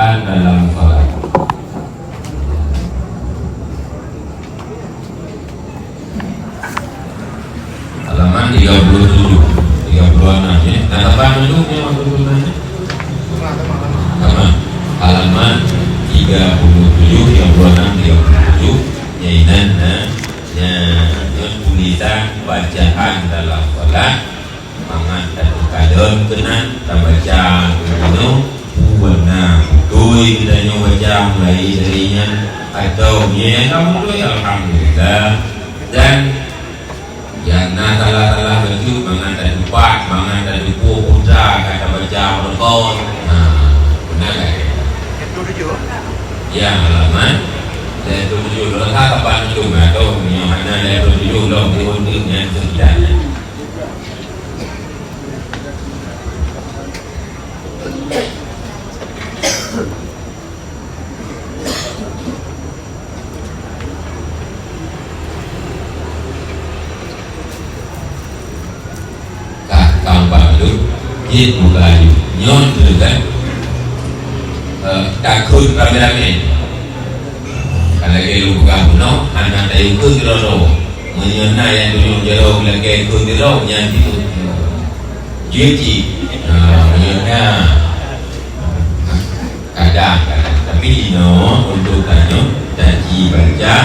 bacaan dalam salat. Halaman 37, 36 ya. Nah, apa bentuknya maksudnya? Halaman 37, 36, 37 yaitu tulisan bacaan dalam salat mangan satu kadon kena baca itu warna doi kita baca mulai darinya atau ya kamu doi alhamdulillah dan yang salah baju mangan tadi pak mangan tadi puja kata baca berkon benar kan ya halaman dan 7 dolar kapan itu atau yang mana ada 7 dolar di untuknya sekitarnya Jid muka ayu nyon tu kan takut rame-rame kalau dia lupa no anak dia ikut diroro menyena yang dulu jero bilang dia ikut diroro yang itu juji menyena kadang tapi no untuk kanyo janji baca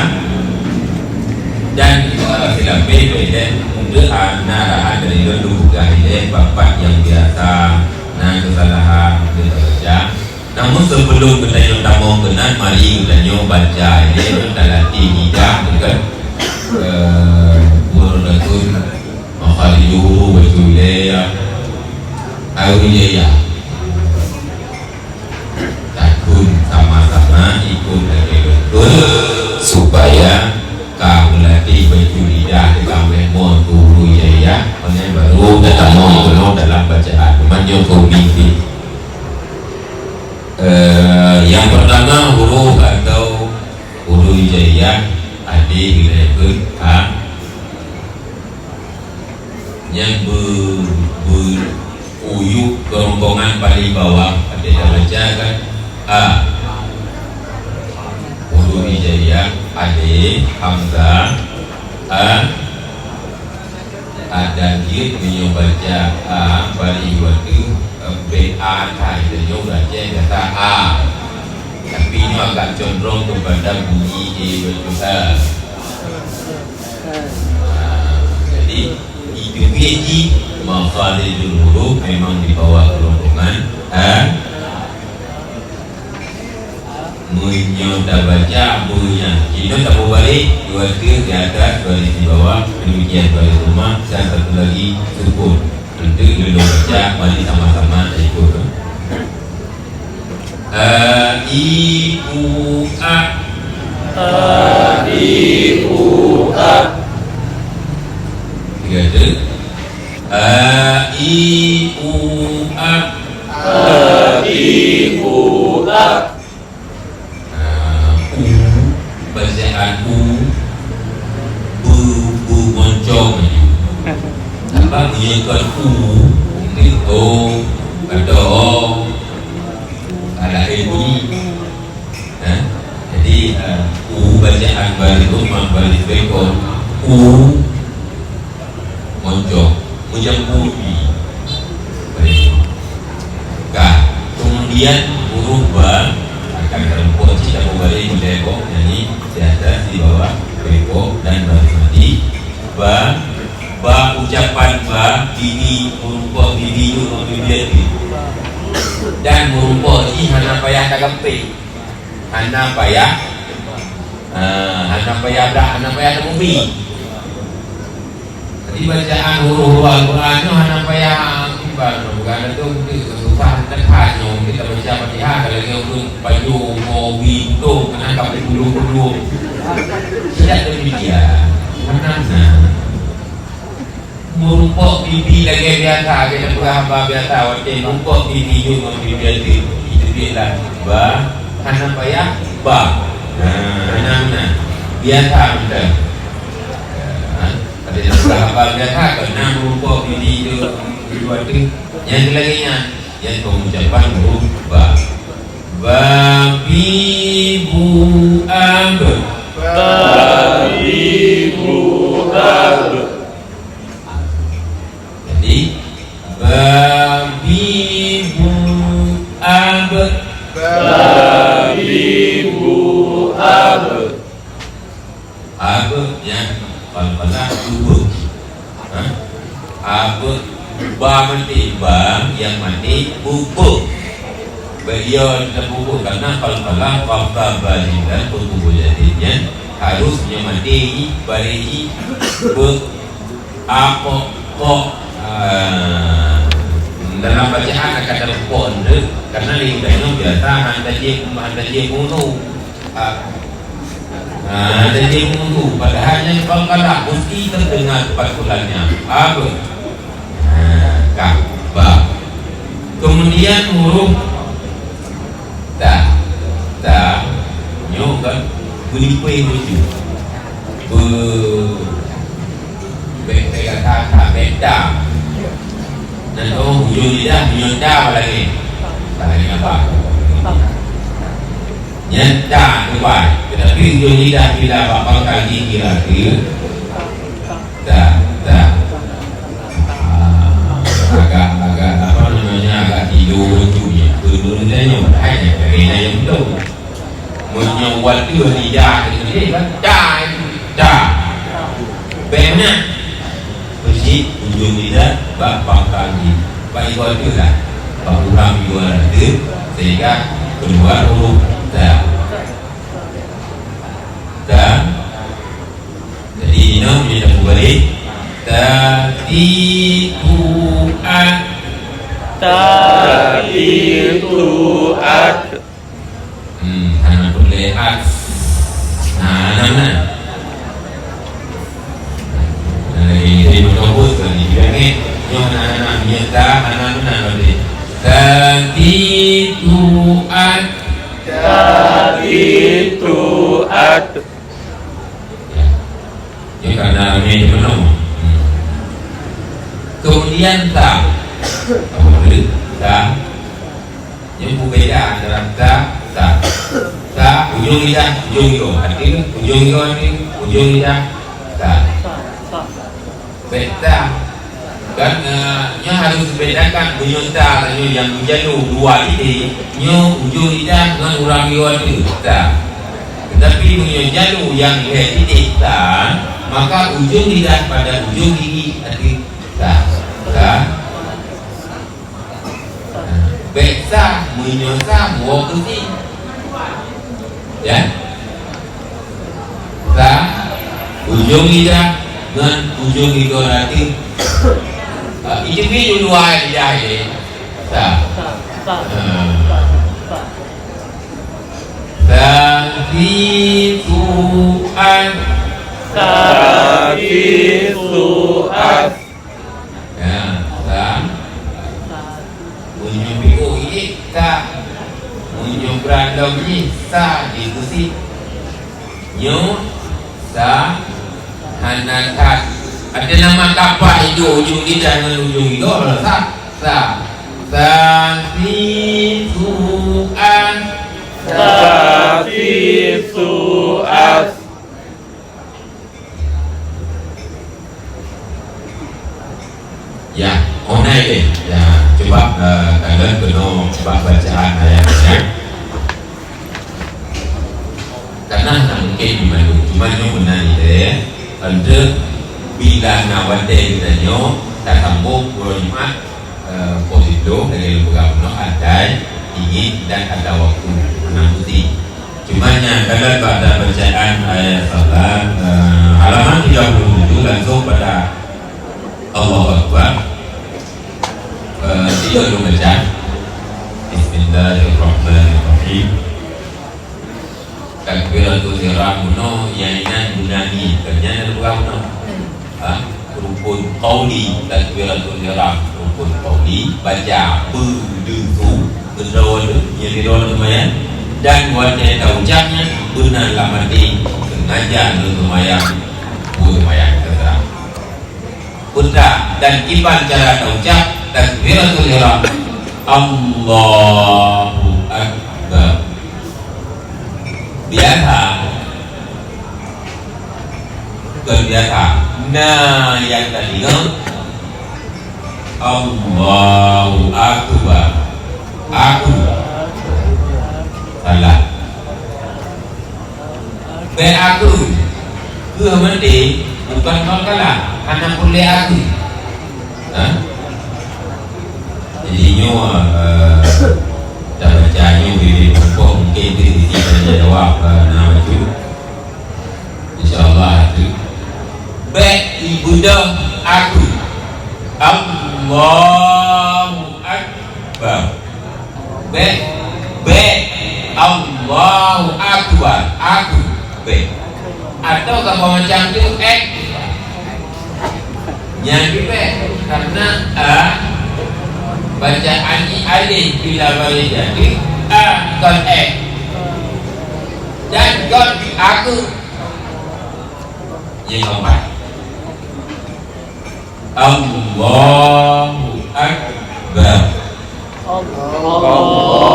dan sila beda untuk anak dari dulu kahide bapak yang biasa kesalahan kita baca. Namun sebelum kita yang tamu kenal, mari kita baca ini dalam tiga dekat Muradun Makhalidu Wajulaya Awiyaya takun sama-sama ikut dari betul supaya kau latih baju lidah kamu mau turu ya hanya baru datang mau dalam bacaan menyokong mimpi. Yang pertama huruf atau huruf hijaiyah adik dilebur a yang beruyuk kerongkongan paling bawah ada baca kan a huruf hijaiyah adik hamzah a ada dia baca a paling waktu B.A. itu juga baca kata A tapi ini agak condong kepada bunyi E betul jadi itu biji makhalidul huruf memang di bawah kerongkongan A menyota baca bunyinya itu tak mau balik dua ke atas dua di bawah demikian balik rumah dan satu lagi sukun untuk dulu baca mari sama-sama ikut ibu a ibu a tiga tu ibu a ibu a bacaan bu moncong apa menyekat itu ada ada bunyi jadi bacaan balik rumah balik bekor moncong menjemput kemudian huruf ba akan terempuk jika kembali di lebok jadi di atas di bawah bekor dan balik mati ba ucapan ba bibi merupakan bibi juga bibi dan merupakan ini hana payah kagampe hana payah temubi jadi bacaan huruf Al-Quran itu hana payah bukan itu kesusahan terhadap kita baca Fatihah kalau dia untuk baju mobil itu kena kapal dulu tidak demikian karena merumpok bibi lagi biasa kita berhamba biasa wajib merumpok bibi juga bibi itu dia lah ba hana payah ba hana biasa betul ada yang berhamba biasa kena merumpok bibi itu dua tu yang lainnya yang pengucapan huruf ba babi buab, babi buab. Jadi babi buab, babi buab. Ab yang kalau dua, ab ba mati ba yang mati bubuk. Beliau kita bubuk karena kalau fakta bajikan bubuk jadinya harusnya mati bari apa kok dalam bacaan akan terpon karena lihatnya biasa anda je munu ada je munu padahalnya kalau mesti terdengar patulannya apa Ka'bah. Kemudian huruf ta nyo kan bunyi kue lucu kata beda dan ujung lidah nyonda apa lagi apa nyenda kuat tetapi ujung lidah bila bapak kali kira-kira agak apa namanya agak tidur lucunya tidurnya hanya karena yang betul menyawat itu lidah itu kan benar mesti ujung lidah bapak kali baik itu lah kurang dua itu sehingga keluar huruf jadi ini kita balik Tati'at. Anak berlehat. Anak-anak. Ini menobus kan ini. Yang anak-anak nyata, anak-anak berlehat. Tati'at. Tati'at. Ya karena ini menobus. Kemudian ta yang berbeda antara ta ujung lidah ujung yo artinya ujung yo ini ujung lidah ta beta kan nya harus dibedakan ujung ta yang menjadi dua ini nyo ujung lidah dengan urang yo itu ta tetapi ujung jalu yang titik ta maka ujung lidah pada ujung gigi arti ta Beksa menyosa mau kesini, ya. Ujung lidah dengan ujung itu nanti ini dua lidah ini. Tati'at. Unjuk berandom ni sa itu sih nyo sa hanakat ada nama kapal itu ujung lidah dengan ujung itu tati'an Tati'at. ya onai deh ya coba kalian kena bacaan ayatnya karena mungkin dimana cuma nyo benar ide ada bila nawate kita nyo tak sambung berjemaah posito dari lembaga penuh ada ingin dan ada waktu menanti cuma yang kalian pada bacaan ayat salat halaman 37 langsung pada Allahu Akbar. Tidak membaca Bismillahirrahmanirrahim. Takbiratul ihram no yainan bunani kerjanya bukan rukun qauli takbiratul ihram rukun qauli baca berdudu berdoa yang didoa lumayan dan wajah ucapnya benar lamati sengaja lumayan terserah putra dan kipan cara ucap takbiratul ihram Allahu Akbar biasa bukan biasa. Nah yang tadi kan Allahu Akbar, aku salah. Be aku ke mesti bukan makalah karena boleh aku. Jadi nyo kita baca nyo di buku mungkin di sini jawab nama itu. InsyaAllah itu. Be ibunda aku. Allahu Akbar. Be Allahu Akbar. Aku be. Atau kalau macam itu yang be karena bacaan alif bila balik jadi kon dan kon aku yang keempat Allahu Akbar. Allahu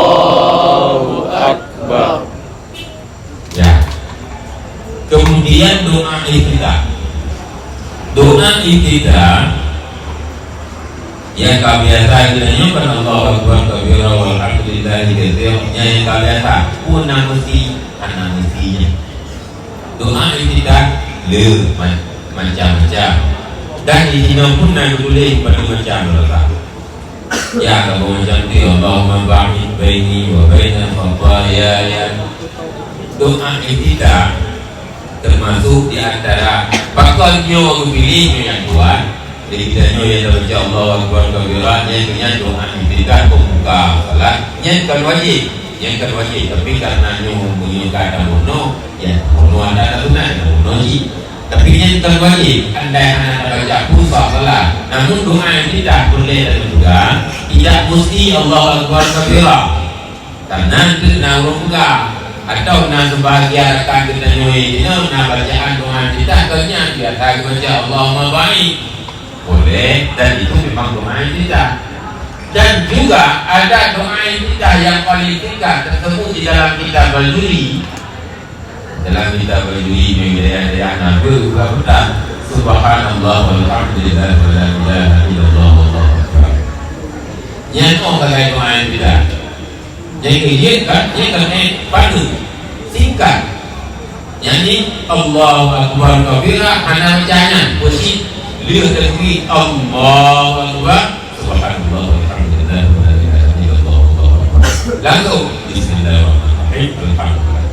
Akbar. Ya. Kemudian doa iftitah. Doa iftitah yang kebiasaan kita nyumpah Allahu Akbar kabira walhamdulillahi katsira. Yang kebiasaan pun mestinya. Doa iftitah macam-macam. Dan di sini pun nak boleh macam-macam lah. Ya kalau macam tu Allahumma ba'id baini wa baina khataaya. Doa iftitah termasuk di antara pakalnya aku pilih yang dua. Jadi kita yang baca Allahu Akbar kabira yang doa iftitah pembuka salat yang kan wajib. Tapi karena nyo kata mono ya mono ada sunat mono ji. Tapi yang kan wajib andai anak baca puasa salat. Namun doa iftitah boleh dan juga tidak mesti Allahu Akbar kabira. Karena kita buka atau sebahagian akan kita nyoi bacaan doa iftitah ternyata biasa baca Allahumma ba'id. Boleh, dan itu memang doa iftitah. Dan juga ada doa iftitah yang paling tingkat tersebut di dalam kitab Al-Juri. Dalam kitab Al-Juri yang Nabi juga benar subhanallah walhamdulillah wa la ilaha illallah wallahu akbar. Yang sebagai doa iftitah. Jadi kan padu singkat. Jadi Allahu Akbar kabira hana bacaan posisi lihat lagi Allahu Akbar subhanallah walhamdulillah wa la ilaha illallah wallahu akbar. Langsung bismillahirrahmanirrahim alhamdulillah.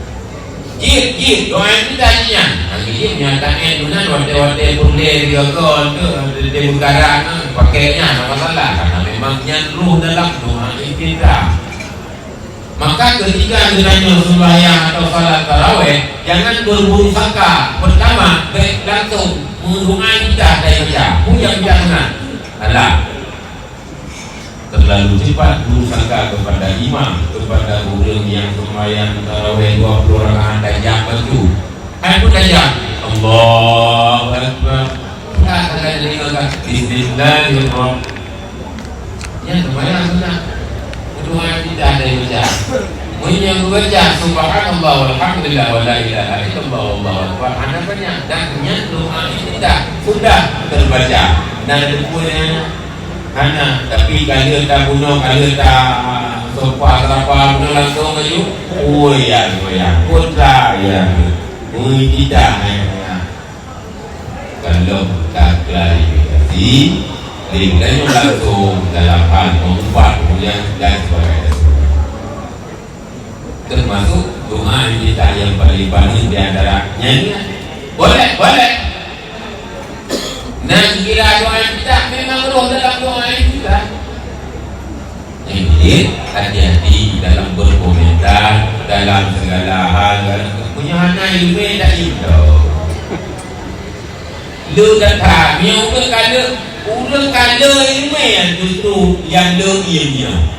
Jir doa iftitahnya. Jadi menyatakan dunan wate boleh dia kon dia bukaran pakainya tak masalah karena memang nyantru dalam doa iftitah. Maka ketika dengannya sembahyang atau salat tarawih jangan berburu sangka. Pertama langsung mendoa kita dari baca yang jangan adalah terlalu cepat bersangka kepada imam, kepada orang yang sembahyang tarawih 20 rakaat dan jam baju. Aku tanya Allahu Akbar. Kata dia bismillahirrahmanirrahim. Yang sembahyang sunnah. Doa tidak ada yang baca. Yang baca subhanallah walhamdulillah wa la ilaha illallah wallahu akbar. Ada banyak dan doa tidak sudah terbaca. Dan rupanya hana tapi kalau tak bunuh kalau tak sopa serapa bunuh langsung maju. Oh ya putra ya. Tidak kalau tak klarifikasi Lihatnya langsung dalam hal membuat kemudian dan sebagainya. Termasuk doa kita yang paling di antaranya boleh. Nah kira doa kita memang roh dalam doa kita. Jadi hati-hati dalam berkomentar dalam segala hal. Punya anak ilmu tak itu. Lu dah tak, yang ulang kala ilmu yang justru yang lebihnya.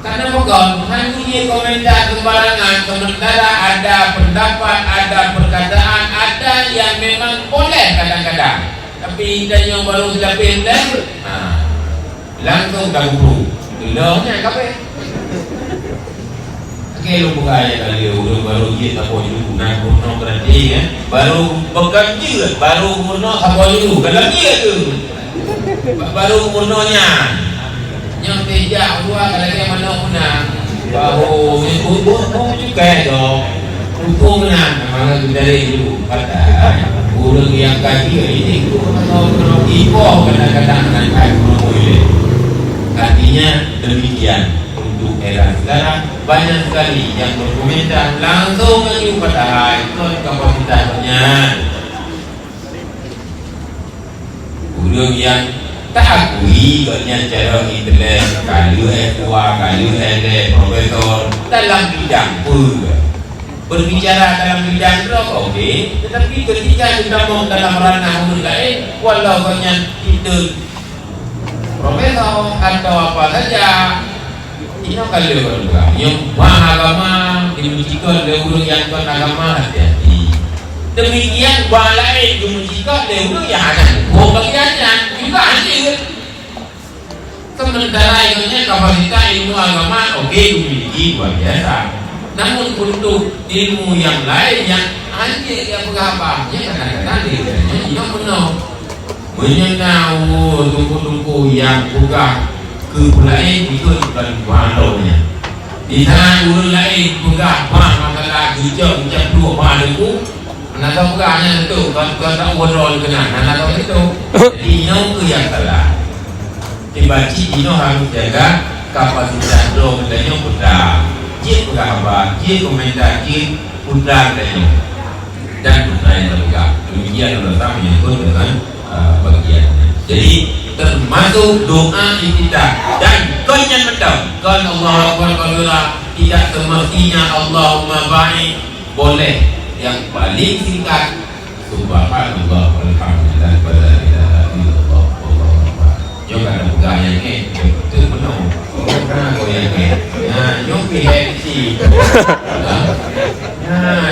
Karena bukan hanya komentar sembarangan, sementara ada pendapat, ada perkataan, ada yang memang boleh kadang-kadang. Tapi kita yang baru selapin langsung dah guru. Bilangnya kape. Kelo bukanya kali udah baru dia tak boleh dulu nak bunuh berarti kan baru bekerja baru bunuh tak boleh dulu kalau dia tu baru bunuhnya yang tidak dua kalau dia mana menang baru bunuh juga dong bunuh menang memang dari dulu kata burung yang kaki ini tu kalau ipoh kadang-kadang dengan kain bunuh ini artinya demikian. Untuk era sekarang banyak sekali yang berkomentar langsung menyuruh padahal non kapasitasnya burung yang tak akui katanya cara internet kalau tua kalau profesor dalam bidang pun berbicara dalam bidang berapa okey tetapi ketika kita mau dalam ranah umum lain walau katanya itu profesor atau apa saja ini kalau juga yang agama dimujikan oleh ulun yang tuan agama hati-hati demikian bahan lain dimujikan oleh ulun yang ada bagiannya juga hasil sementara ilmunya kapasitas ilmu agama oke dimiliki luar biasa namun untuk ilmu yang lain yang hasil yang berapa kadang-kadang dia tidak penuh menyenau tungku-tungku yang buka ke lain itu bukan walaunya di sana urut lain bukan masalah hijau macam dua maluku nak tahu bukannya itu kalau tak overall kena nak tahu itu jadi itu yang salah tiba-tiba itu harus jaga kapasitas lo katanya putra dia bukan apa dia komentar dia putra katanya dan putra yang terbuka demikian Allah tak menyebut dengan bagiannya jadi termasuk doa kita dan konyen betul kan Allah Akbar tidak semestinya Allahumma baik boleh yang paling singkat subhanallah walhamdulillah wala ilaha illallah wallahu akbar juga ada pegang yang itu penuh kau yang nyok PhD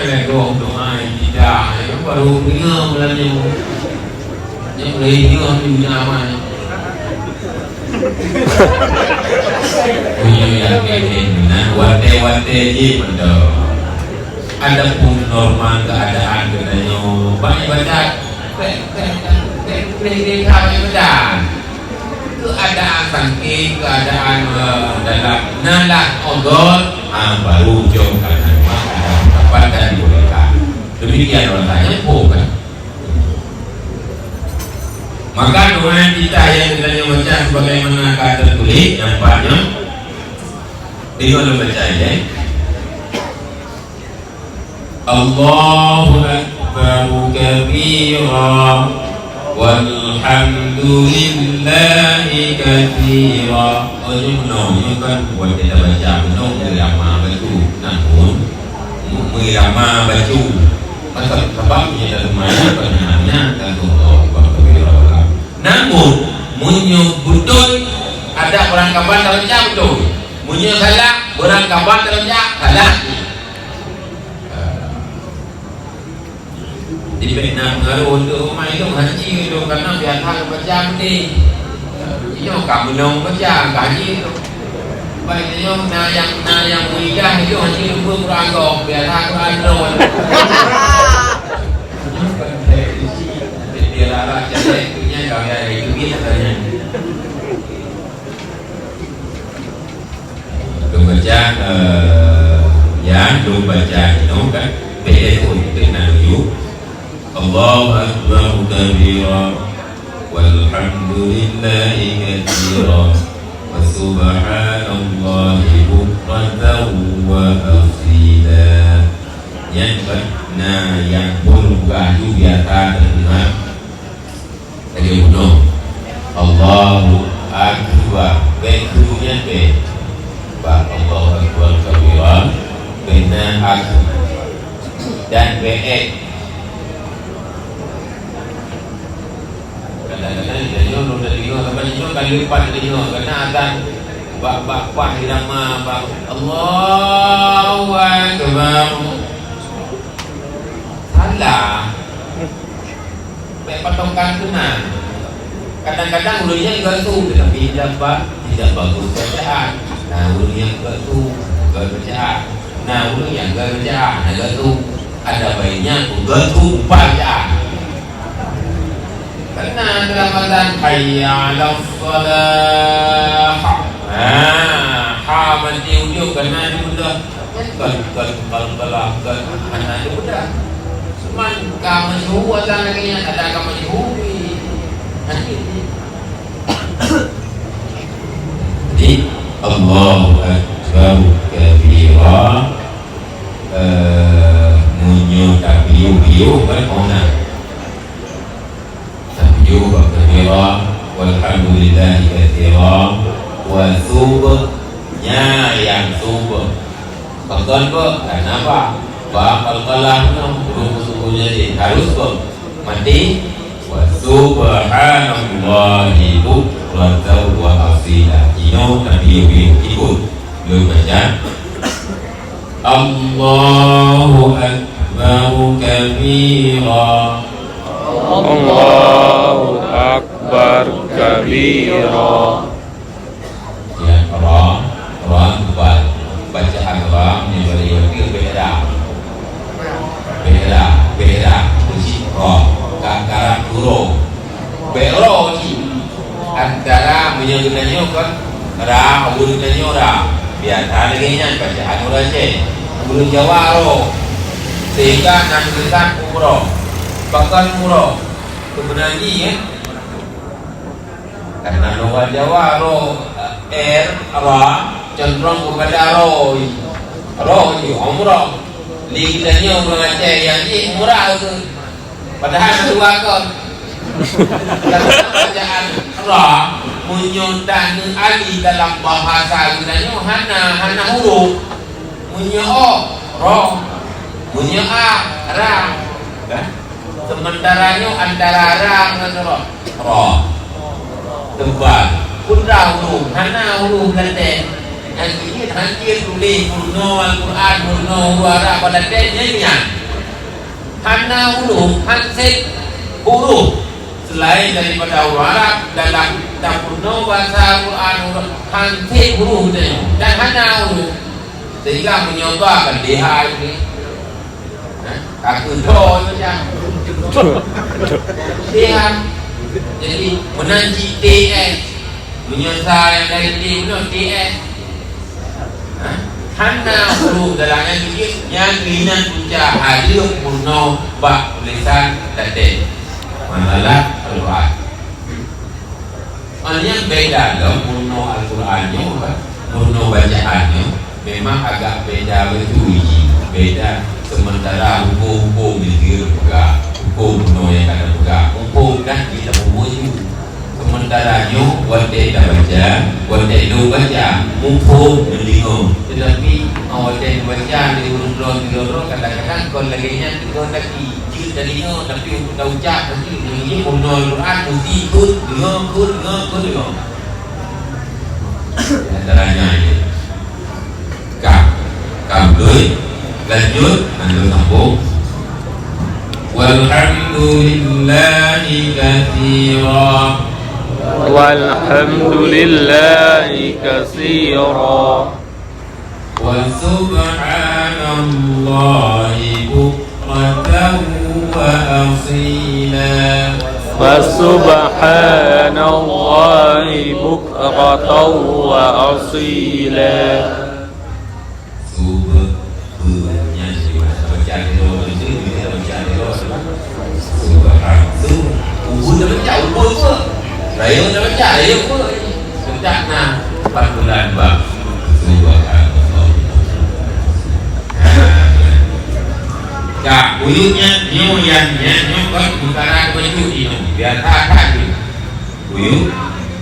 yang doa tidak yang baru dengar mulanya yang radio ni nama punya yang ini wate je betul ada pun normal keadaan katanya banyak baca keadaan sangking keadaan dalam nalar odol baru jom kapan dan dibolehkan demikian orang tanya bukan maka doa kita yang kita baca sebagaimana kata tertulis nampaknya ini ada baca ya Allahu Akbar kabira walhamdulillahi katsira ini menurutnya kan buat kita baca menurut irama baju namun irama baju masa sebabnya dalam mana penanya dan namun munyo betul ada perangkapan dalam jam betul munyo salah perangkapan dalam jam salah jadi benar kalau untuk rumah itu haji itu karena biasa baca ni itu kamu dong baca haji itu baiknya yang mulia itu haji itu berangkap biasa Quran dong dia lara jadi kalau ada itu katanya baca ya baca itu kan PSU dengan yuk Allahu Akbar kabira walhamdulillahi katsira wa subhanallahi bukratan wa asila yang berubah itu biasa terdengar dari bunuh Allahu Akbar betunya Allahu Akbar kabira benar aku dan kadang-kadang dia nyono dari nyono sampai nyono kali lipat dari nyono karena akan bak irama Allahu Akbar salah patokan benar kadang-kadang ulunya enggak tu tetapi tidak bagus bacaan nah ulunya enggak tu enggak bacaan Nah, udah yang kerjaan, ada tuh ada baiknya udah tuh bacaan. Karena Ramadan hayya 'alal shalah. Ha mati ujung kena ni udah. Kalau kena ni udah. Cuman kamu suhu ada lagi ada kamu suhu. Jadi Allahu Akbar kabira. Munyo tabiu kan ona. Tabiu kabira walhamdulillahi katsira wa subnya yang sub. Betul kok, kenapa? Bakal kalah subuhnya jadi harus kok mati wa subhanallahi bukratan wa asila. Ino tabiu ikut lu baca Allahu Akbar kabira. Allahu Akbar kabira. Ya, ra tebal. Bacaan ra ni beda. Kunci ra. Kakara huruf. Bero ni antara menyebutnya kan ra, hurufnya ra. Biasa lagi nya bacaan ra je. Belum jawaro. Sehingga nak tulisan umroh. Bahkan umroh kebenaran ni ya. Karena logat jawaro ra cenderung kepada roh umroh. Liganya umroh Aceh yang ni umrah tu. Padahal kedua kan. Karena bacaan ra menyontan ali dalam bahasa Yunani hana huruf. Munyo ro, munyo ra. Sementaranya antara ra dengan ro. Tebal. Punda huruf, hana huruf lete. Yang ini hancur tulis murno Al-Quran, murno Arab pada tennya. Hana huruf, hansik huruf. Selain daripada huruf Arab dalam murno bahasa Al-Quran, hansik huruf dan hana huruf. Sehingga menyebabkan DH ini aku doa macam DH. Jadi menanji TS menyesal yang dari T itu TS. Hana huruf dalam yang linan punca hadir murno bak tulisan datin masalah Al-Quran. Yang beda dalam murno Al-Qurannya murno bacaannya memang agak beda betul, beda. Sementara hukum negeri juga hukum yang ada juga hukum kan kita mempunyai. Sementara nyu wate dah baca, wate lu baca, hukum mendengar. Tetapi wate baca di urut kadang-kadang kon lagi nya kon lagi jil darinya tapi untuk tahu ucap nanti ini munul Quran mesti ikut dengar. Antaranya ini. Kabul lanjut anda sambung walhamdulillahi katsira Walhamdulillahi katsira wa subhanallahi bukratan wa asila. Subhanallahi bukratan wa asila. Raya dah baca, raya pun sejak 4 bulan bang. Tak, buyutnya nyoyannya nyokot utara baju ini biar tak buyut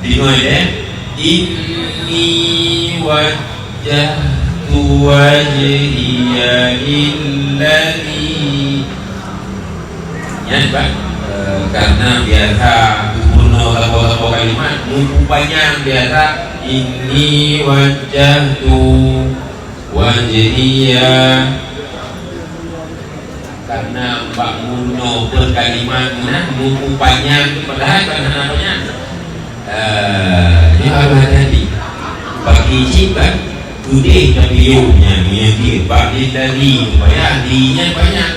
dinoi inni wajjahtu wajhiya lillazi ya bang. Karena biasa kalau kalimat banyak biasa ini wajjahtu wajhiya. Karena Mbak Muno berkalimat mumpung panjang itu padahal karena namanya ini apa tadi bagi cip kan Gede tabiunya menyakit bagi tadi supaya dinya banyak.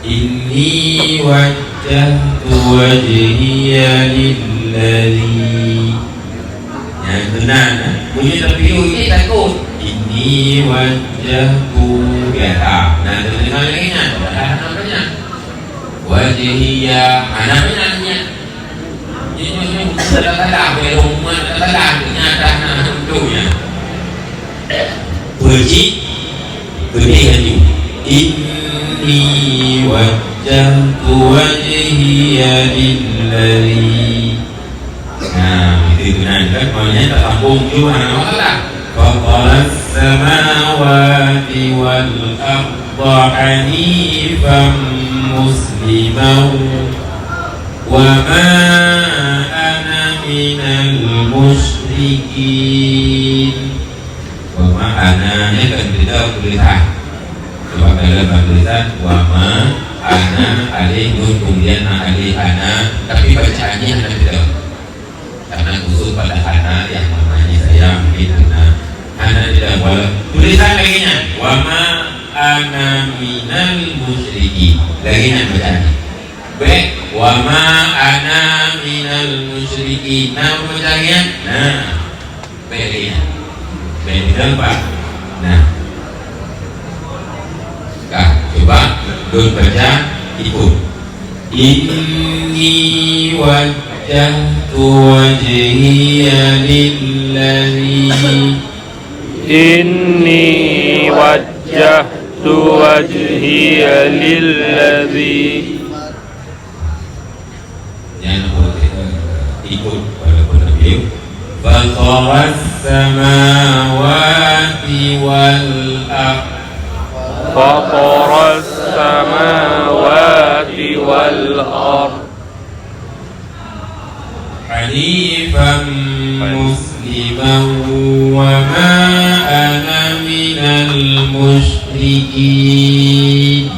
Inni wajjahtu wajhiya lilladzi. Yang benar punya tabiu ini takut. Inni wajjahtu biasa. Nah dengar lagi nya, namanya wajhiya, namanya ini kata-kata berumur, kata-kata nyata itu ya. Berji gede hati. Inni wajjahtu wajhiya lilladzi. Nah itu benar kan, maknanya tak sambung juga Allah. Faqalas samawati wal arda hanifan musliman wa ma ana minal musyrikin. Wa ma ana nya kan tidak tulisan. Coba dalam tulisan wa ma ana alih nun kemudian alih ana, tapi bacaannya ana tidak. Karena khusus pada ana yang namanya saya mungkin ana tidak boleh. Tulisan lagi nya wa ma ana minal musyrikin. Lagi nya bacaannya. Baik, wa ma ana minal musyrikin. Nah, bacanya. Nah, baiknya. Baik nampak. Nah. Coba dun baca ikut. Inni wajjahtu wajhiya lilladzi. Inni wajjahtu wajhiya lilladzi. Ikut walaupun lebih. Faqaras samawati wal ardh. Faqaras samawati wal ardh. Hanifan musliman wa ma ana minal musyrikin.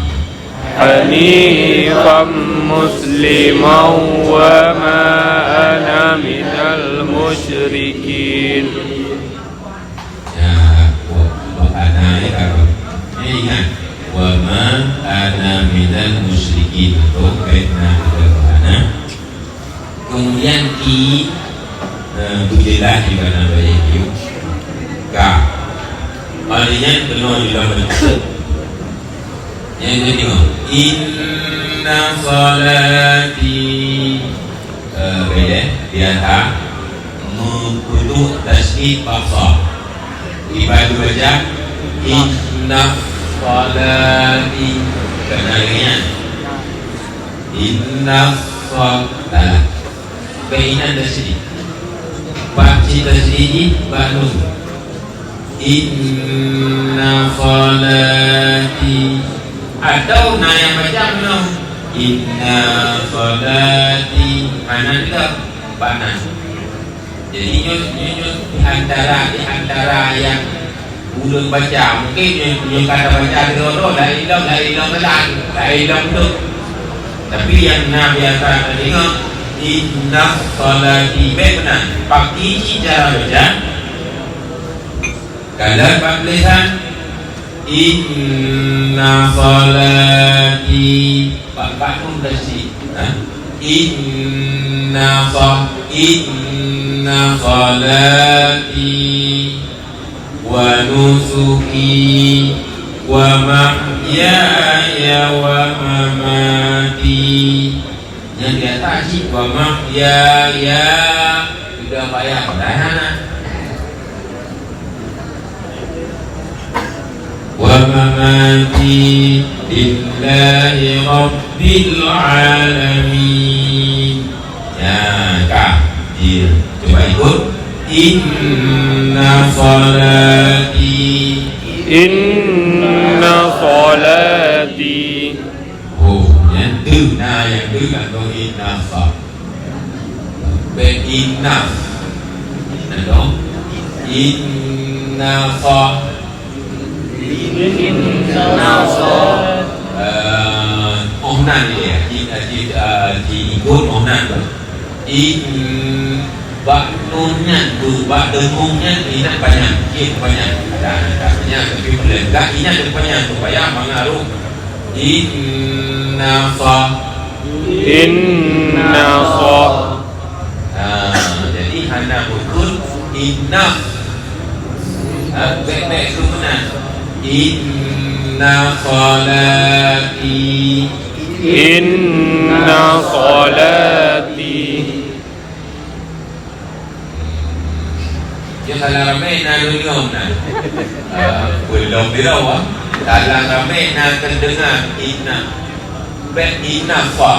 Hanifan musliman wa ma ana minal musyrikin. Ya, wa ana kalau ingat wa ma ana minal musyrikin itu kaitna dengan ana. Kemudian ki bujilah juga namanya itu ka. Artinya penuh di dalam bentuk. Yang kedua, inna salati beda biasa membutuh tasdid paksa. Ibadah baca inna salati kenalnya inna salati bainan tasdid baca tasdid baru inna salati. Atau yang baca belum inna salati mana tidak panas. Jadi nyus di antara yang ulun baca mungkin yang kata baca dulu la ilaha illallah itu. Tapi yang biasa dengar inna salati benar pakai cara baca. Kalau tulisan inna salati Pak pun bersih. Inna salati wa nusuki wa mahyaya wa mamati. Yang di atas wa mahyaya sudah bayar dah. Wa mamati lillahi rabbil alamin. Ya, Kak, coba ikut. Inna salati. Inna salati. Oh, yang tu yang tu inna salati. Inna. Nah, inna salati. Ohnan dia, di ikut ohnan. nunnya tu bak dengungnya ini banyak, ini banyak. Ada banyak tapi berlengkap ini ada banyak supaya mengaruh. Inna so. Jadi hana mukul inna. Baik-baik kemudian. Inna salati. Inna salati. Yang salah ramai nak dengar nak. Belum bila salah ramai nak terdengar inna. Baik inna fa.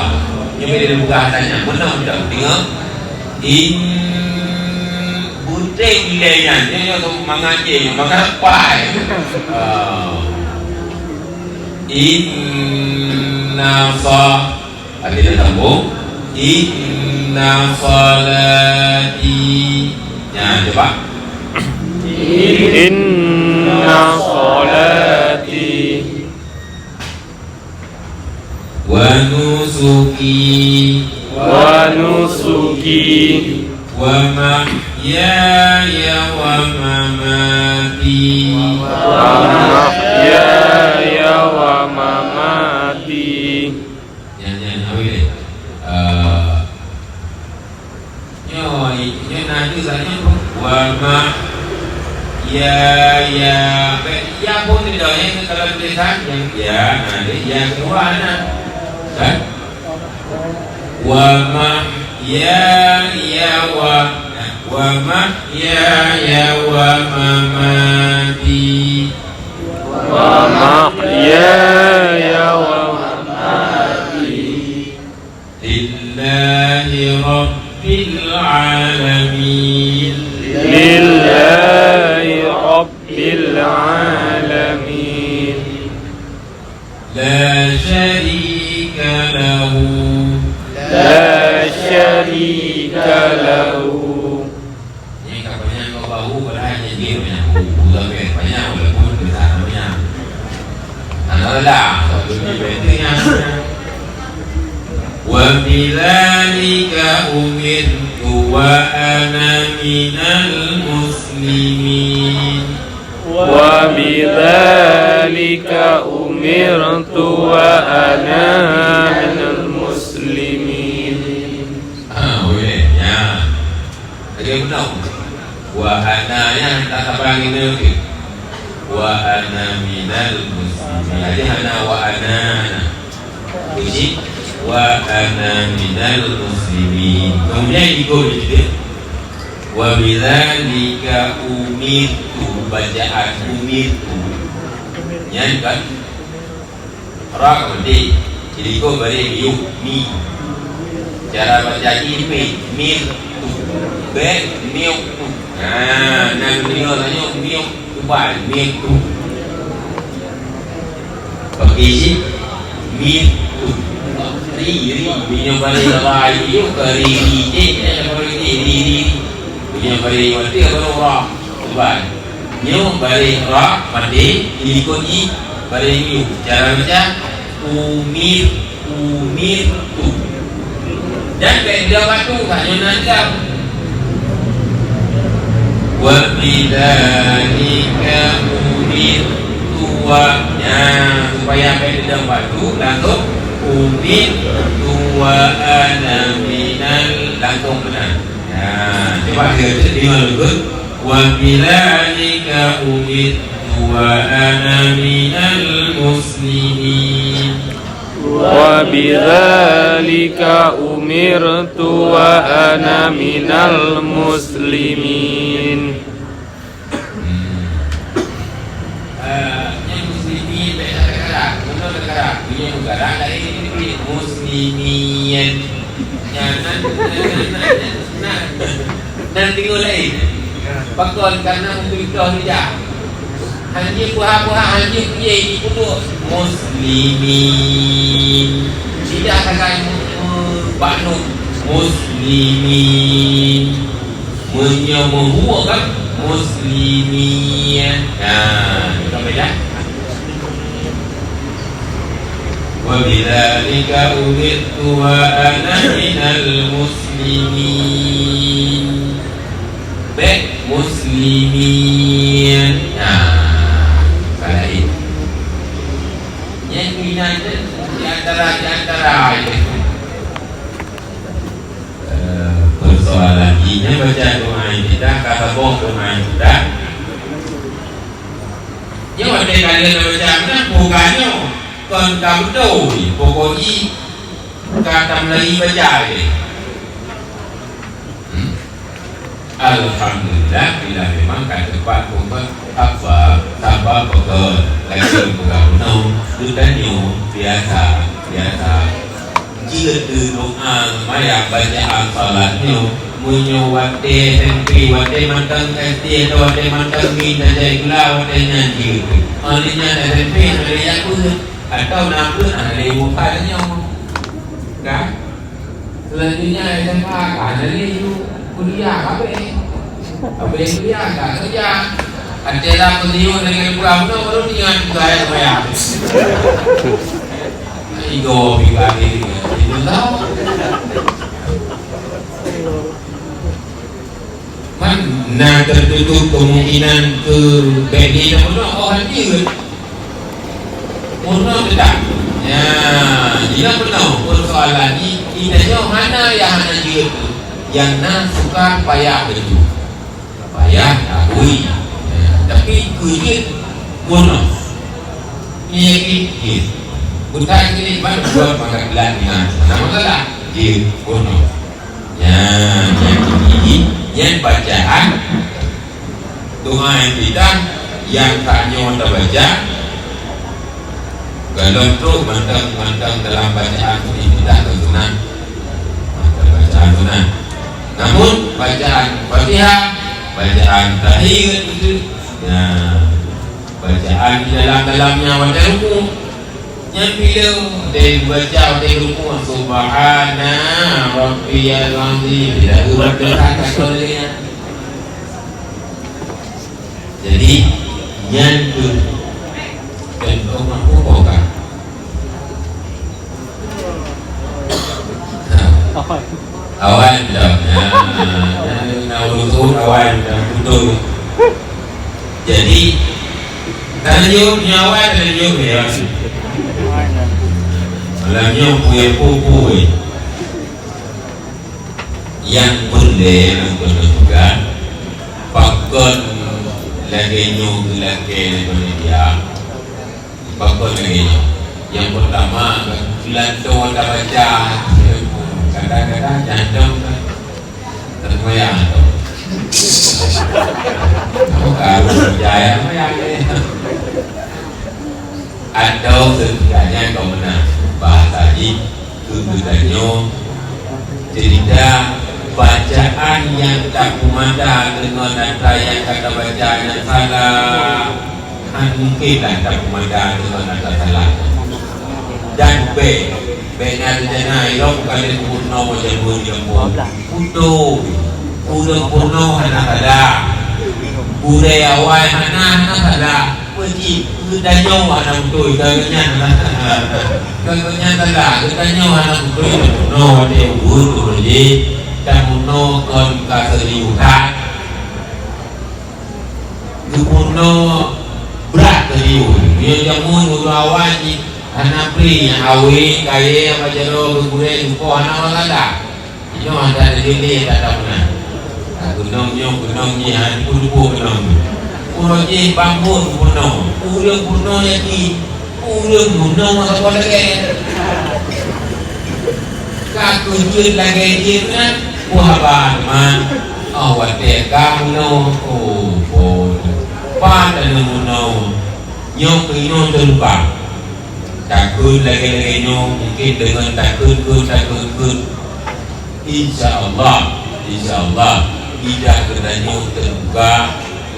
Yang bila buka hatanya benar tidak dengar. Buting ilainya dia tu mengaji mengapai. Inna fa ada sambung. Inna salati. Ya, coba. Inna salati Wa nusuki wa nusuki wa mahyaya wa mamati wa mahyaya wa mamati. Jangan awil. Yo nanti saya wa mahyaya. Ya pun tidak yang kalau tulisan yang ya nanti yang kedua kan wa mahyaya wa mahyaya wa mamati Wa mahyaya wa mamati lillahi rabbil alamin lillahi rabbil alamin la syarika lahu la syarika lahu. Ini kabarnya kau bahu berhanya dia punya udah banyak walaupun besar banyak. Adalah kalau dibandingnya. Wa bidzalika umirtu wa ana minal muslimin. Wa bidzalika umirtu wa ana minal muslimin. Boleh ya. Ada benar. Wa ana yang tak sabar ini okey. Wa ana minal muslimin. Jadi ana wa ana. Uji wa ana minal muslimin. Kemudian ikut juga. Wa bidzalika umirtu, bacaan umirtu. Yang kan ra kemudian jadi kau beri yuk mi. Cara baca ini mi tu be miu tu. Nah, nak dengar tanya miu tu ban mi tu. Pakai si mi tu. Ri minyak balik lagi yuk kari ni nak balik ni. Minyak balik mati baru ra tu ban. Miu balik ra mati ikut i balik miu. Cara baca umir tu. Dan benda batu hanya nazam. Wa bidzalika umirtu wa supaya benda batu langsung umirtu wa ana minal langsung benar. Coba kita dengar dulu. Wa bidzalika umirtu wa ana minal muslimin. Wa bidzalika umirtu wa ana minal muslimin. Yang muslimin beda negara, benar negara. Punya negara dari ini muslimin. Jangan nanti lain. Pakon karena untuk itu saja. Hanya puha-puha hanya punya ini pun muslimin. Tidak akan baknu muslimin. Menyamuhu kan muslimin. Itu beda. Wa bidzalika umirtu wa ana minal muslimin. muslimin. Nah, kalau itu yang minat di antara itu persoalan ini baca doa kita kata boh doa kita. Nhưng mà đây là điều mà chàng nó phù cá nhau còn cầm đầu phù có gì cả tầm lấy bây giờ thì Alhamdulillah bila memang kat tempat pun apa tambah pokok lagi pokok no dutanyo biasa jika doa maya bacaan salatnya munyo wate tempi wate mantang kati atau wate mantang minta jadi gula wate nyanyi alinya tempi ada yang pun atau napun ada yang mukanya kan selanjutnya SMA ada yang kuliah apa yang kuliah tak kerja ada lah pendidikan dengan pulang tu baru dengan gaya maya ego pribadi itu tahu mana tertutup kemungkinan ke bagi mana orang dia mana tidak ya jika benar persoalan ini kita jauh mana yang hanya dia tu yang nak suka payah begitu payah akui ya, tapi kuit mana ini bukan ini mana buat makan gelan dengan nama salah dia mana ya yang ini yang bacaan doa yang kita yang tanya terbaca kalau tu mantang dalam bacaan ini tidak kesunan bacaan sunan namun bacaan Fatihah bacaan tahiyat itu ya bacaan di dalamnya baca ruku yang bila dia baca dia ruku subhana rabbiyal azim tidak berbaca kata jadi yang itu contoh mampu kan awan dah urusan awan dah betul jadi tanjung nyawa tanjung ya malamnya puye yang boleh untuk juga pakon lagi nyung lagi dia pakon lagi yang pertama filanto dah baca kadang-kadang jantung tergoyang kalau percaya atau setidaknya kau menang bahasa ini kebetulannya cerita bacaan yang tak kumandang dengan nada yang kata bacaan yang salah mungkinlah tak kumandang dengan nada salah dan Bena dana ilo bukan purno macam purno purno hana kada pure awal hana kada pergi danyo hana betul kaganya tala danyo hana betul purno de purno je dan purno kon kaseriuhan purno berat serius dia jamun awal ni anak pri yang awi kaya apa jero bergurau lupa anak orang ada ini ada diri tak tahu mana gunung ni hari puluh gunung pulau je bangun gunung gunung yang ni gunung apa lagi kaku jut lagi je kan buah man awak tegang no pan dan gunung nyok terlupa takut lagi mungkin dengan takut insyaallah tidak kerana terbuka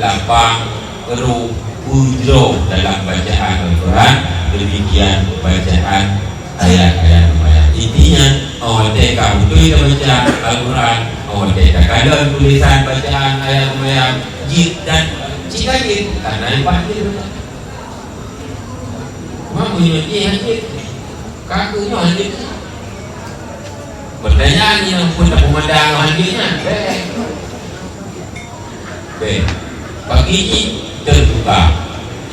lapang penuh hujro dalam bacaan Al-Quran demikian bacaan ayat-ayat intinya orang teka betul baca Al-Quran orang teka kalau tulisan bacaan ayat-ayat jid dan jika jid karena yang pasti punya hajit kakunya hajit pertanyaan yang pun tak memandang hajitnya Oke, pagi ini terbuka,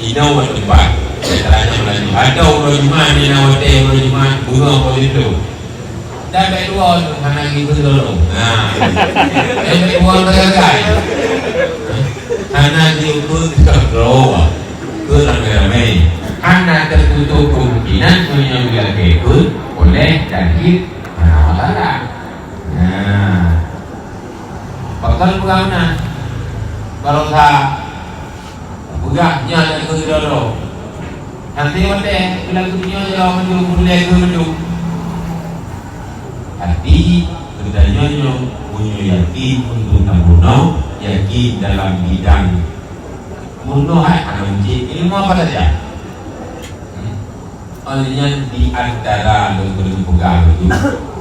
inaw tempat, caranya melaju. Ada orang Jumat, inaw teh orang Jumat, bunga apa itu? Dapat dua orang anak itu dulu. Nah, dapat dua orang lagi. Anak itu terkeluar, ke ramai-ramai. Anak tertutup kemungkinan punya wilayah ikut oleh dari orang. Nah, bakal bagaimana? Kalau tak bugahnya dan kedoro, nanti mati bilang dunia jalan maju mulai ke maju. Tapi kedanya punya yakin untuk membunuh, yakin dalam bidang bunuh anak mencit ilmu apa saja. Olehnya di antara lebih pegang itu,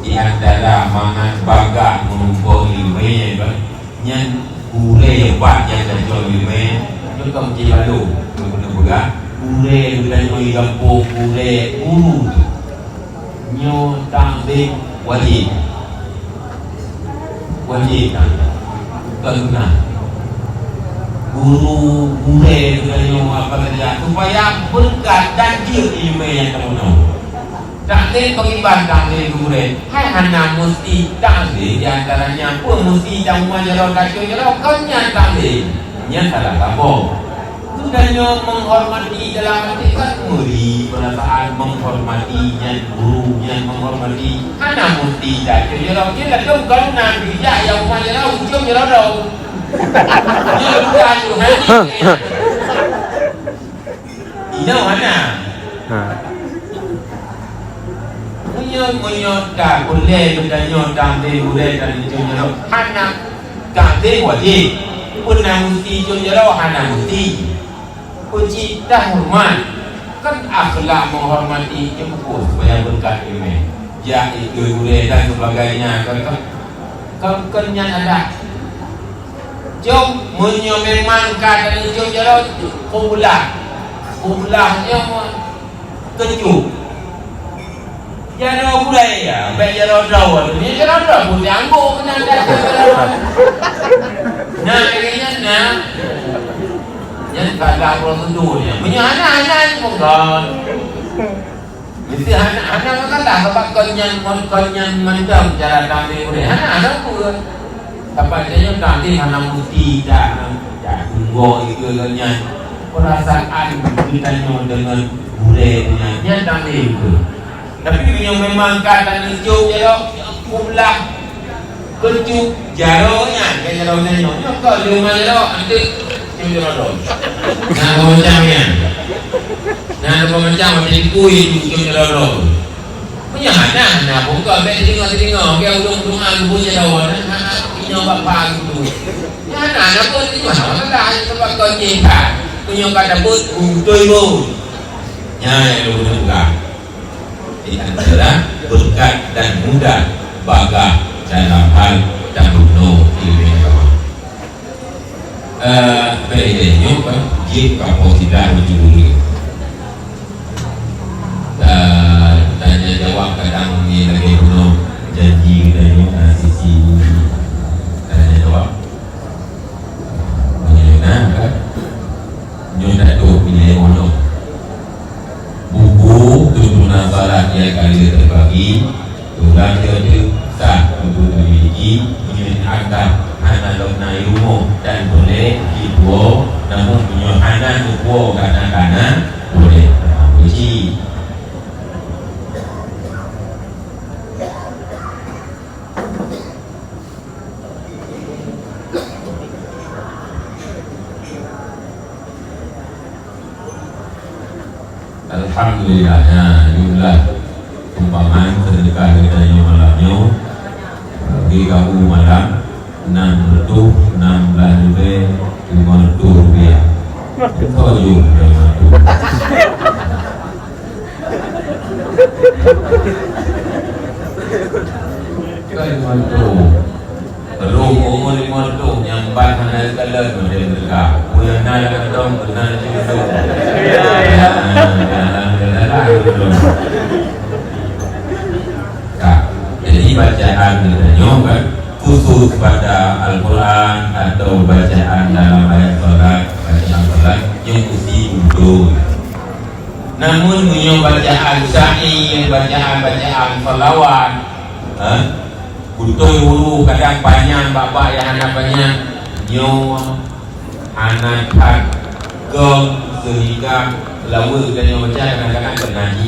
di antara mangan bangga menumpuk ilmunya, yang ure buat yang terjual ilmunya, itu kamu cakap lalu, lebih pegang, ure bukan yang gampung, ure uru, nyo tangding wajib, kerana guru ure bukan yang apa saja, supaya berkat dan jil ilmu yang kamu. Tak ada pengibat tak ada guru. Hai anak mesti tak ada di antaranya pun mesti tak mengajar kacau jalan kanya tak ada. Yang salah kamu. Sudahnya menghormati dalam arti kan muri perasaan menghormati yang guru yang menghormati anak mesti tak jalan. Dia dah tahu kalau nak bijak yang mengajar ujung jalan dah. Dia bukan tu nanti. Ini mana? Punya tak boleh bertanya tak boleh dan itu jero anak tak wajib pun mesti jero anak mesti puji dah hormat kan akhlak menghormati jemput supaya berkat ilmu ya itu boleh dan sebagainya kan ada jom memang kadang itu jero kumulahnya kejuk jaro bulai ya, baik jaro dawa tu. Ni jaro dawa pun dianggur kena dah. Nah, kayaknya yang kada prosedur ni. Punya anak-anak pun kan. Mesti anak-anak kan dah sebab konyan macam cara tampil boleh. Anak-anak pun. Sebab dia tampil anak mesti dah tunggu itu konyan. Perasaan kita dengan boleh punya yang tampil itu. Tapi yang memang kata hijau jaro kumlah kejuk jaronya kan jaronya nyonya kau rumah jaro nanti jaro nah macamnya nah macam jadi kui hijau jaro punya nah buka bet tengok dia udung punya jaro nah punya bapak gitu ya anak pun di mana dah sebab kau nyeka punya kata pun utoi bu ya lu buka di antara berkat dan mudah bagah dalam hal dan bunuh ilmu kawan. Bedanya kan jika kau tidak menjuri tanya jawab kadang ni lagi bunuh janji dan sisi tanya jawab menyenang kan nyonya tu pilih mono tuntunan salat yang kali terbagi tulang dia sah untuk dimiliki punya anak anak naik rumah dan boleh dibuat namun punya anak dibuat kanan-kanan boleh uji Alhamdulillahnya jumlah sumbangan sedekah kita malamnya di kamu malam 6 rupiah oh yuk Rumah lima yang bahan dari kalah boleh berkah. Punya nada dong, benar juga. Jadi bacaan kita nyoba khusus khusus pada Al-Quran atau bacaan dalam ayat salat, bacaan salat yang mesti duduk. Namun punya bacaan syair, bacaan salawat, betul dulu kadang panjang bapak yang anak banyak nyo anak gom sehingga lawa dan yang baca kadang-kadang bernaji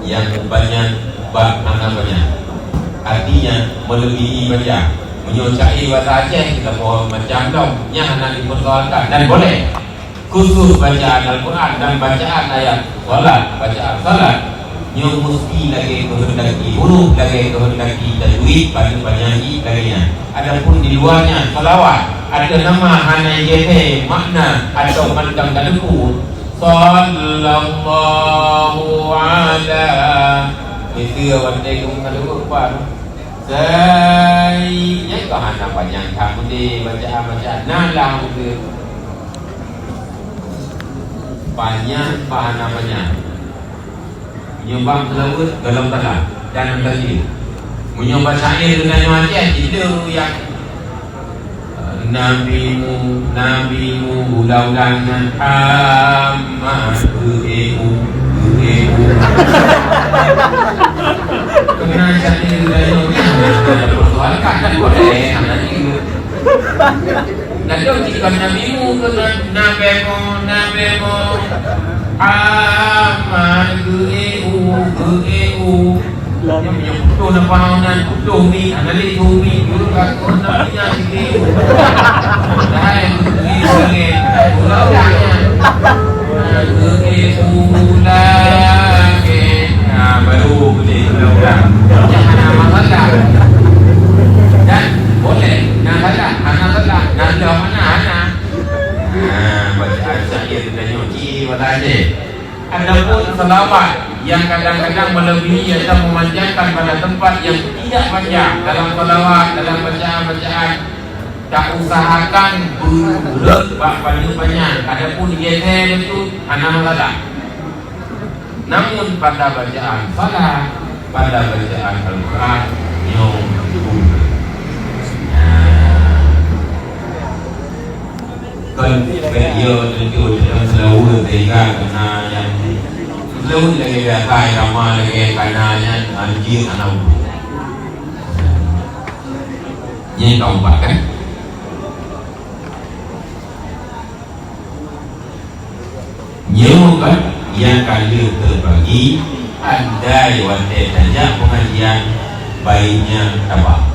yang banyak bab anak banyak artinya melebihi baca menyocai bahasa Aceh kita boleh macam dong yang anak dipersoalkan dan boleh khusus bacaan Al-Quran dan bacaan ayat salat, bacaan salat yang mesti lagi kehendaki huruf, lagi kehendaki tajwid pada penyanyi laginya. Adapun di luarnya salawat ada nama hana yete makna atau mandang dadeku sallallahu ala itu wadai kumadu apa saya kau hana panjang kamu di bacaan nalang itu banyak bahan namanya menyumbang tersebut dalam tanah dan tadi menyumbang syair dengan macam itu yang nabimu ulang-ulangan amat kena syair dengan persoalkan dan boleh anak itu lalu jika nabimu kena nabemu aman geu yang menyebut napanan kudu mi anali tumi dulu aku namanya sini dah yang sebagai ulangnya lagi baru boleh ulang jangan nama salah dan boleh salah nanda mana bacaan syair dan nyoci wadai. Adapun selawat yang kadang-kadang melebihi atau memanjangkan pada tempat yang tidak panjang dalam selawat, dalam bacaan-bacaan tak usahakan bulat banyak. Adapun geser itu anak salah. Namun pada bacaan salat, pada bacaan Al-Quran yang kan video itu dalam selalu tiga kena yang selalu lagi datai ramah lagi kananya anjir anak ini keempat kan kan yang kali terbagi andai wanita saja pengajian baiknya apa